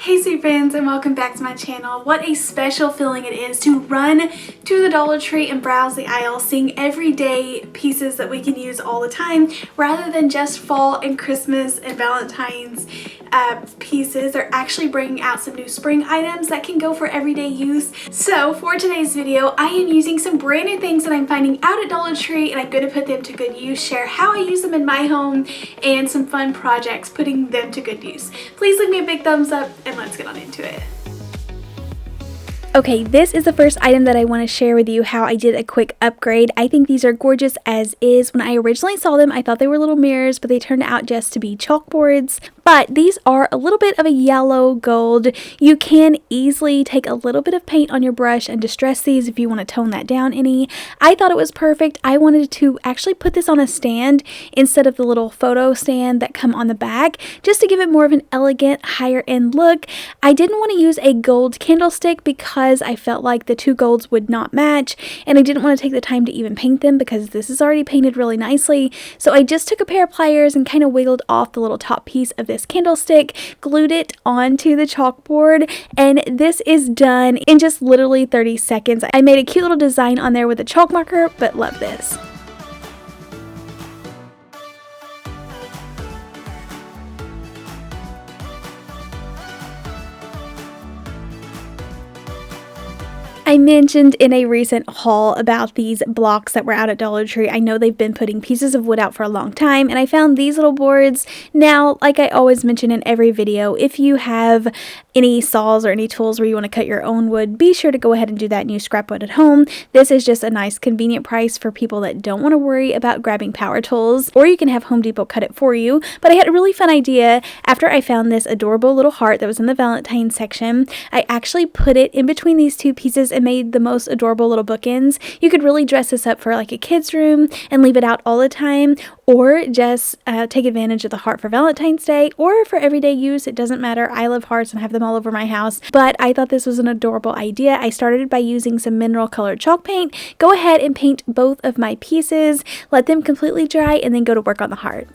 Hey sweet friends, and welcome back to my channel. What a special feeling it is to run to the Dollar Tree and browse the aisle, seeing everyday pieces that we can use all the time rather than just fall and Christmas and Valentine's pieces. They're actually bringing out some new spring items that can go for everyday use. So for today's video, I am using some brand new things that I'm finding out at Dollar Tree, and I'm going to put them to good use, share how I use them in my home, and some fun projects putting them to good use. Please leave me a big thumbs up and let's get on into it. Okay, this is the first item that I want to share with you how I did a quick upgrade. I think these are gorgeous as is. When I originally saw them, I thought they were little mirrors, but they turned out just to be chalkboards. But these are a little bit of a yellow gold. You can easily take a little bit of paint on your brush and distress these if you want to tone that down any. I thought it was perfect. I wanted to actually put this on a stand instead of the little photo stand that come on the back, just to give it more of an elegant, higher end look. I didn't want to use a gold candlestick because I felt like the two golds would not match, and I didn't want to take the time to even paint them because this is already painted really nicely. So I just took a pair of pliers and kind of wiggled off the little top piece of this candlestick, glued it onto the chalkboard, and this is done in just literally 30 seconds. I made a cute little design on there with a chalk marker, but love this. I mentioned in a recent haul about these blocks that were out at Dollar Tree. I know they've been putting pieces of wood out for a long time, and I found these little boards. Now, like I always mention in every video, if you have any saws or any tools where you want to cut your own wood, be sure to go ahead and do that and use scrap wood at home. This is just a nice convenient price for people that don't want to worry about grabbing power tools, or you can have Home Depot cut it for you. But I had a really fun idea after I found this adorable little heart that was in the Valentine's section. I actually put it in between these two pieces and made the most adorable little bookends. You could really dress this up for like a kid's room and leave it out all the time, or just take advantage of the heart for Valentine's Day or for everyday use. It doesn't matter. I love hearts and have them all over my house, but I thought this was an adorable idea. I started by using some mineral colored chalk paint. Go ahead and paint both of my pieces, let them completely dry, and then go to work on the heart.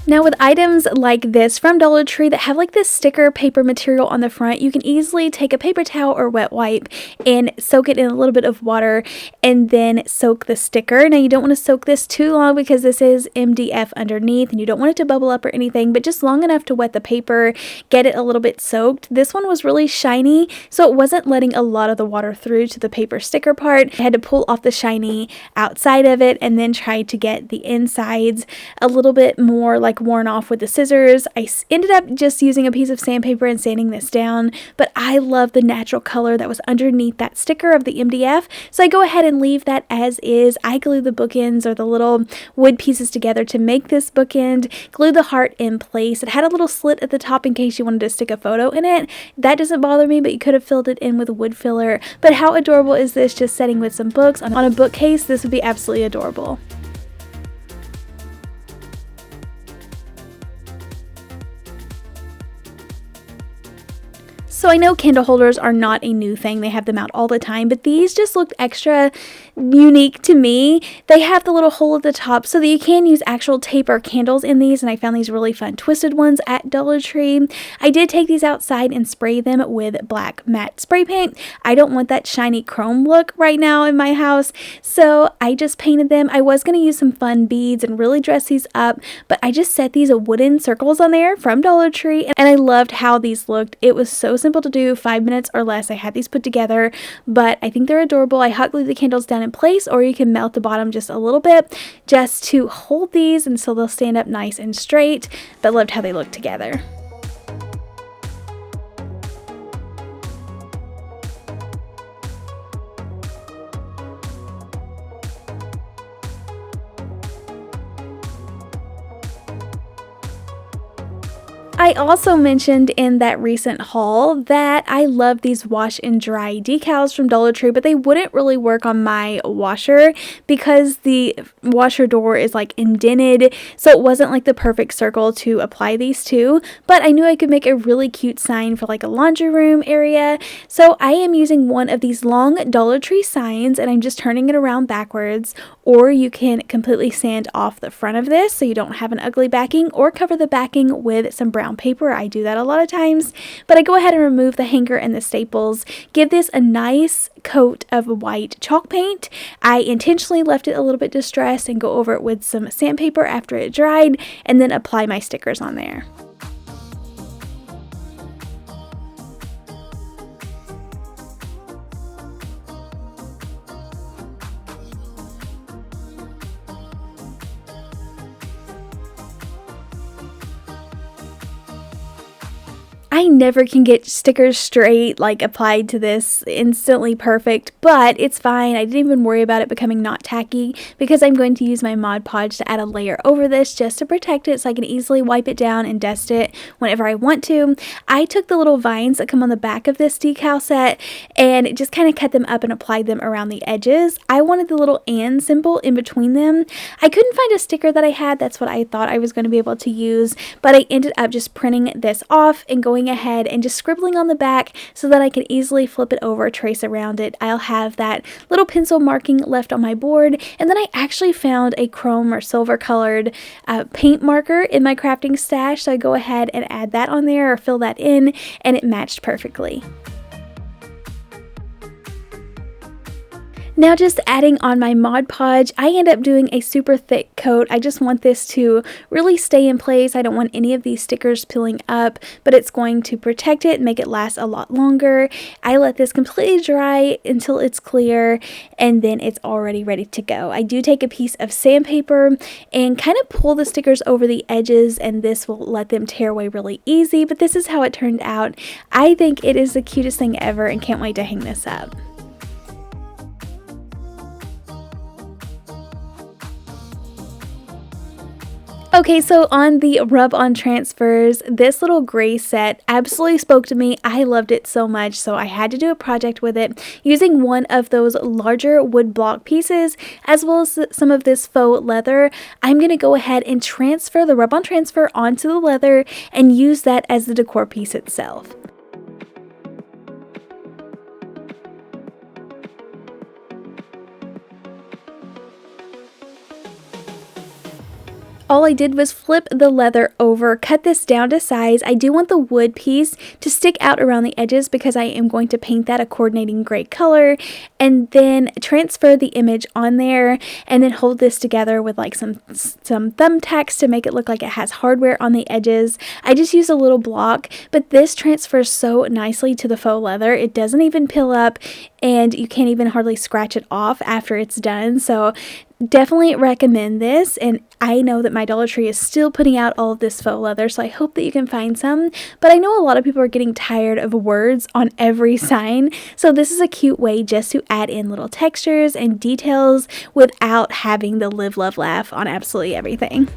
Now with items like this from Dollar Tree that have like this sticker paper material on the front, you can easily take a paper towel or wet wipe and soak it in a little bit of water and then soak the sticker. Now you don't want to soak this too long because this is MDF underneath and you don't want it to bubble up or anything, but just long enough to wet the paper, get it a little bit soaked. This one was really shiny, so it wasn't letting a lot of the water through to the paper sticker part. I had to pull off the shiny outside of it and then try to get the insides a little bit more like worn off with the scissors. I ended up just using a piece of sandpaper and sanding this down, but I love the natural color that was underneath that sticker of the MDF, so I go ahead and leave that as is. I glue the bookends or the little wood pieces together to make this bookend, glue the heart in place. It had a little slit at the top in case you wanted to stick a photo in it. That doesn't bother me, but you could have filled it in with a wood filler. But how adorable is this, just setting with some books on a bookcase? This would be absolutely adorable. So I know candle holders are not a new thing. They have them out all the time, but these just looked extra unique to me. They have the little hole at the top so that you can use actual tape or candles in these, and I found these really fun twisted ones at Dollar Tree. I did take these outside and spray them with black matte spray paint. I don't want that shiny chrome look right now in my house, so I just painted them. I was going to use some fun beads and really dress these up, but I just set these wooden circles on there from Dollar Tree, and I loved how these looked. It was so simple to do, 5 minutes or less. I had these put together, but I think they're adorable. I hot glued the candles down in place, or you can melt the bottom just a little bit just to hold these and so they'll stand up nice and straight, but loved how they look together. I also mentioned in that recent haul that I love these wash and dry decals from Dollar Tree, but they wouldn't really work on my washer because the washer door is like indented, so it wasn't like the perfect circle to apply these to, but I knew I could make a really cute sign for like a laundry room area. So I am using one of these long Dollar Tree signs and I'm just turning it around backwards, or you can completely sand off the front of this so you don't have an ugly backing, or cover the backing with some brown paper. I do that a lot of times, but I go ahead and remove the hanger and the staples, give this a nice coat of white chalk paint. I intentionally left it a little bit distressed and go over it with some sandpaper after it dried, and then apply my stickers on there. I never can get stickers straight, like applied to this instantly perfect, but it's fine. I didn't even worry about it becoming not tacky because I'm going to use my Mod Podge to add a layer over this just to protect it so I can easily wipe it down and dust it whenever I want to. I took the little vines that come on the back of this decal set and just kind of cut them up and applied them around the edges. I wanted the little and symbol in between them. I couldn't find a sticker that I had. That's what I thought I was going to be able to use, but I ended up just printing this off and going ahead and just scribbling on the back so that I can easily flip it over, trace around it. I'll have that little pencil marking left on my board, and then I actually found a chrome or silver colored paint marker in my crafting stash, so I go ahead and add that on there or fill that in, and it matched perfectly. Now just adding on my Mod Podge, I end up doing a super thick coat. I just want this to really stay in place. I don't want any of these stickers peeling up, but it's going to protect it and make it last a lot longer. I let this completely dry until it's clear, and then it's already ready to go. I do take a piece of sandpaper and kind of pull the stickers over the edges, and this will let them tear away really easy, but this is how it turned out. I think it is the cutest thing ever and can't wait to hang this up. Okay, so on the rub-on transfers, this little gray set absolutely spoke to me. I loved it so much, so I had to do a project with it using one of those larger wood block pieces as well as some of this faux leather. I'm going to go ahead and transfer the rub-on transfer onto the leather and use that as the decor piece itself. All I did was flip the leather over, cut this down to size. I do want the wood piece to stick out around the edges because I am going to paint that a coordinating gray color, and then transfer the image on there and then hold this together with like some thumbtacks to make it look like it has hardware on the edges. I just used a little block, but this transfers so nicely to the faux leather. It doesn't even peel up and you can't even hardly scratch it off after it's done. So definitely recommend this, and I know that my Dollar Tree is still putting out all of this faux leather, so I hope that you can find some, but I know a lot of people are getting tired of words on every sign, so this is a cute way just to add in little textures and details without having the live, love, laugh on absolutely everything.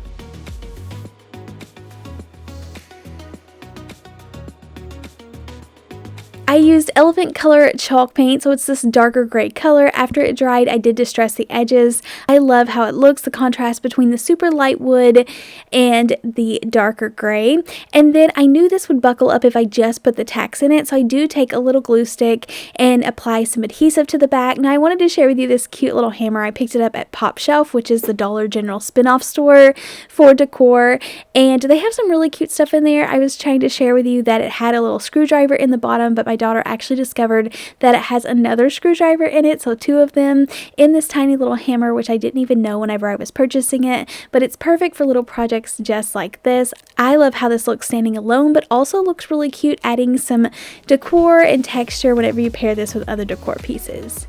I used elephant color chalk paint, so it's this darker gray color. After it dried, I did distress the edges. I love how it looks, the contrast between the super light wood and the darker gray. And then I knew this would buckle up if I just put the tacks in it, so I do take a little glue stick and apply some adhesive to the back. Now I wanted to share with you this cute little hammer. I picked it up at Pop Shelf, which is the Dollar General spin-off store for decor, and they have some really cute stuff in there. I was trying to share with you that it had a little screwdriver in the bottom, but my daughter actually discovered that it has another screwdriver in it, so two of them in this tiny little hammer, which I didn't even know whenever I was purchasing it, but it's perfect for little projects just like this. I love how this looks standing alone, but also looks really cute adding some decor and texture whenever you pair this with other decor pieces.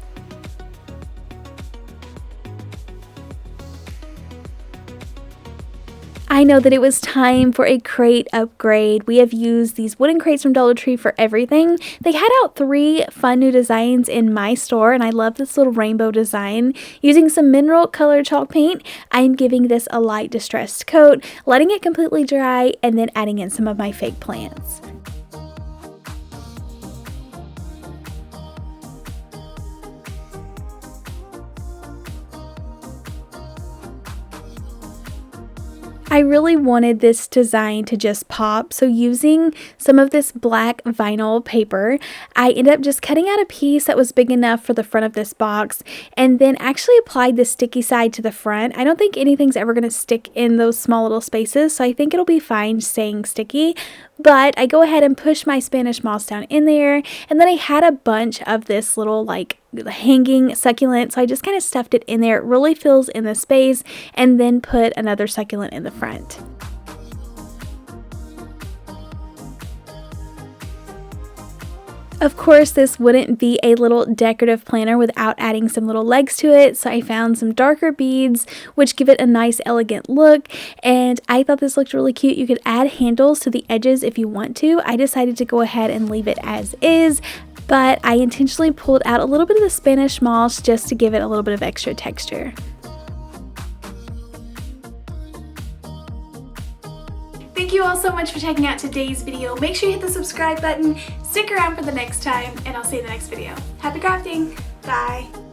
I know that it was time for a crate upgrade. We have used these wooden crates from Dollar Tree for everything. They had out 3 fun new designs in my store, and I love this little rainbow design. Using some mineral color chalk paint, I'm giving this a light distressed coat, letting it completely dry, and then adding in some of my fake plants. I really wanted this design to just pop, so using some of this black vinyl paper, I ended up just cutting out a piece that was big enough for the front of this box, and then actually applied the sticky side to the front. I don't think anything's ever going to stick in those small little spaces, so I think it'll be fine staying sticky. But I go ahead and push my Spanish moss down in there, and then I had a bunch of this little like hanging succulent, so I just kind of stuffed it in there. It really fills in the space, and then put another succulent in the front. Of course, this wouldn't be a little decorative planter without adding some little legs to it, so I found some darker beads which give it a nice elegant look, and I thought this looked really cute. You could add handles to the edges if you want to. I decided to go ahead and leave it as is, but I intentionally pulled out a little bit of the Spanish moss just to give it a little bit of extra texture. Thank you all so much for checking out today's video. Make sure you hit the subscribe button, stick around for the next time, and I'll see you in the next video. Happy crafting! Bye!